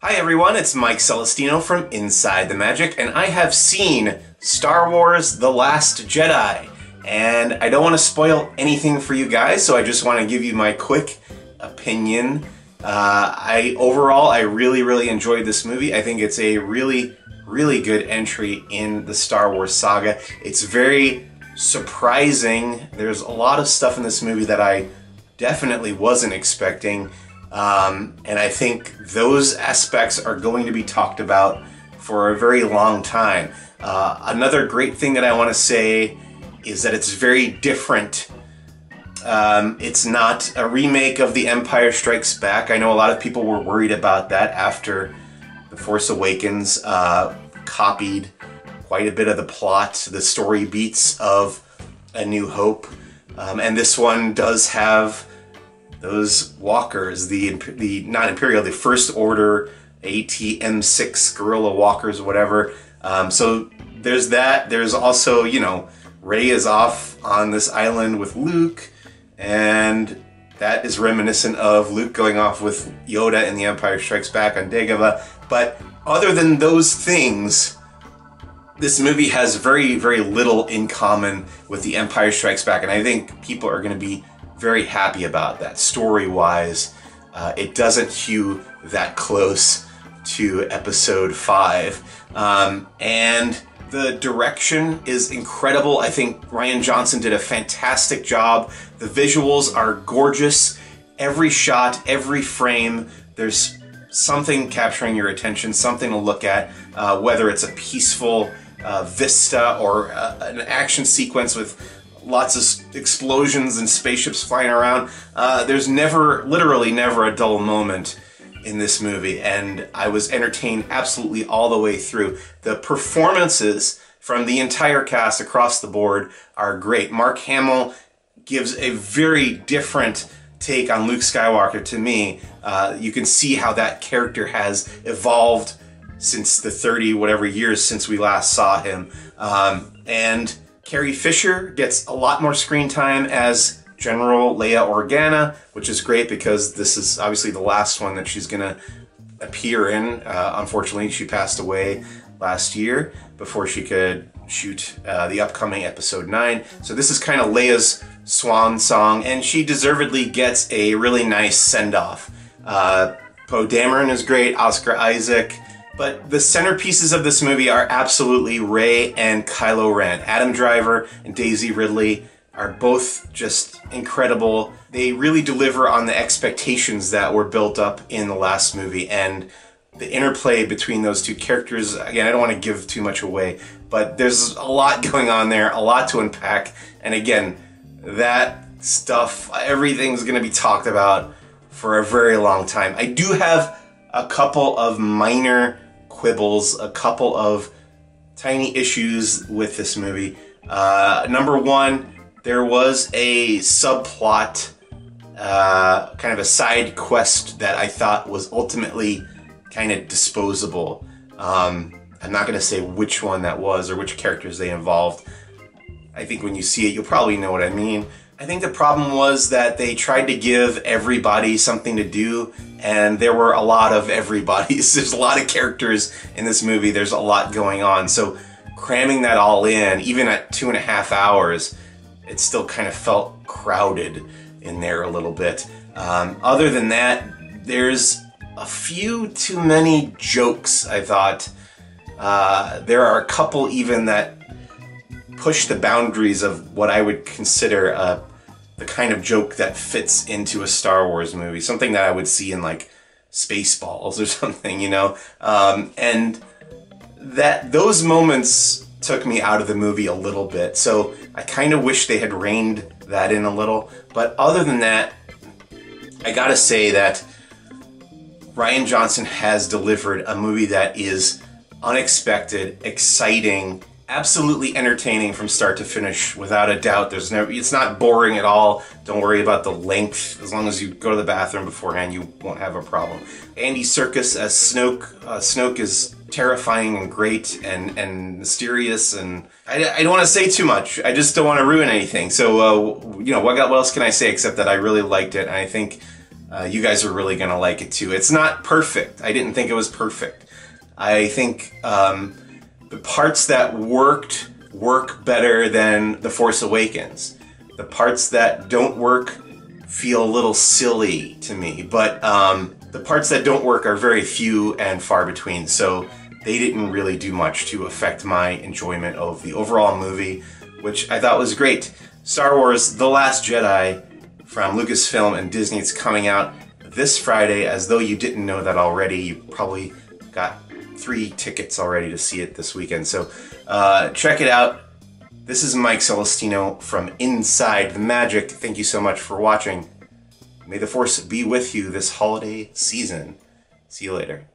Hi everyone, it's Mike Celestino from Inside the Magic, and I have seen Star Wars The Last Jedi. And I don't want to spoil anything for you guys, so I just want to give you my quick opinion. Overall, I really enjoyed this movie. I think it's a really good entry in the Star Wars saga. It's very surprising. There's a lot of stuff in this movie that I definitely wasn't expecting. And I think those aspects are going to be talked about for a very long time. Another great thing that I want to say is that it's very different. It's not a remake of The Empire Strikes Back. I know a lot of people were worried about that after The Force Awakens copied quite a bit of the plot, the story beats of A New Hope. And this one does have those walkers, the not Imperial, the First Order AT-M6 guerrilla walkers, whatever. So there's that. There's also, you know, Rey is off on this island with Luke, and that is reminiscent of Luke going off with Yoda in The Empire Strikes Back on Dagobah. But other than those things, this movie has very little in common with The Empire Strikes Back, and I think people are going to be very happy about that. Story-wise, it doesn't hew that close to Episode 5. And the direction is incredible. I think Rian Johnson did a fantastic job. The visuals are gorgeous. Every shot, every frame, there's something capturing your attention, something to look at, whether it's a peaceful vista or an action sequence with lots of explosions and spaceships flying around. There's literally never a dull moment in this movie, and I was entertained absolutely all the way through. The performances from the entire cast across the board are great. Mark Hamill gives a very different take on Luke Skywalker to me. You can see how that character has evolved since the 30 whatever years since we last saw him. And Carrie Fisher gets a lot more screen time as General Leia Organa, which is great because this is obviously the last one that she's gonna appear in. Unfortunately, she passed away last year before she could shoot the upcoming Episode 9. So this is kind of Leia's swan song, and she deservedly gets a really nice send-off. Poe Dameron is great, Oscar Isaac. But the centerpieces of this movie are absolutely Rey and Kylo Ren. Adam Driver and Daisy Ridley are both just incredible. They really deliver on the expectations that were built up in the last movie, and the interplay between those two characters, again, I don't want to give too much away, but there's a lot going on there, a lot to unpack, and again, that stuff, everything's going to be talked about for a very long time. I do have a couple of minor quibbles, a couple of tiny issues with this movie. Number one, there was a subplot, kind of a side quest that I thought was ultimately kind of disposable. I'm not going to say which one that was or which characters they involved. I think when you see it, you'll probably know what I mean. I think the problem was that they tried to give everybody something to do, and there were a lot of everybody's. There's a lot of characters in this movie. There's a lot going on. So cramming that all in, even at 2.5 hours, it still kind of felt crowded in there a little bit. Other than that, there's a few too many jokes, I thought. There are a couple even that push the boundaries of what I would consider the kind of joke that fits into a Star Wars movie. Something that I would see in like Spaceballs or something, you know? And those moments took me out of the movie a little bit. So I kind of wish they had reined that in a little. But other than that, I gotta say that Rian Johnson has delivered a movie that is unexpected, exciting, absolutely entertaining from start to finish, without a doubt. It's not boring at all. Don't worry about the length. As long as you go to the bathroom beforehand, you won't have a problem. Andy Serkis as Snoke. Snoke is terrifying and great and mysterious, and I don't want to say too much. I just don't want to ruin anything. So, you know, what else can I say except that I really liked it, and I think You guys are really going to like it too. It's not perfect. I didn't think it was perfect. I think the parts that work better than The Force Awakens. The parts that don't work feel a little silly to me, but the parts that don't work are very few and far between, so they didn't really do much to affect my enjoyment of the overall movie, which I thought was great. Star Wars The Last Jedi from Lucasfilm and Disney. It's coming out this Friday. As though you didn't know that already, you probably got 3 tickets already to see it this weekend. So check it out. This is Mike Celestino from Inside the Magic. Thank you so much for watching. May the Force be with you this holiday season. See you later.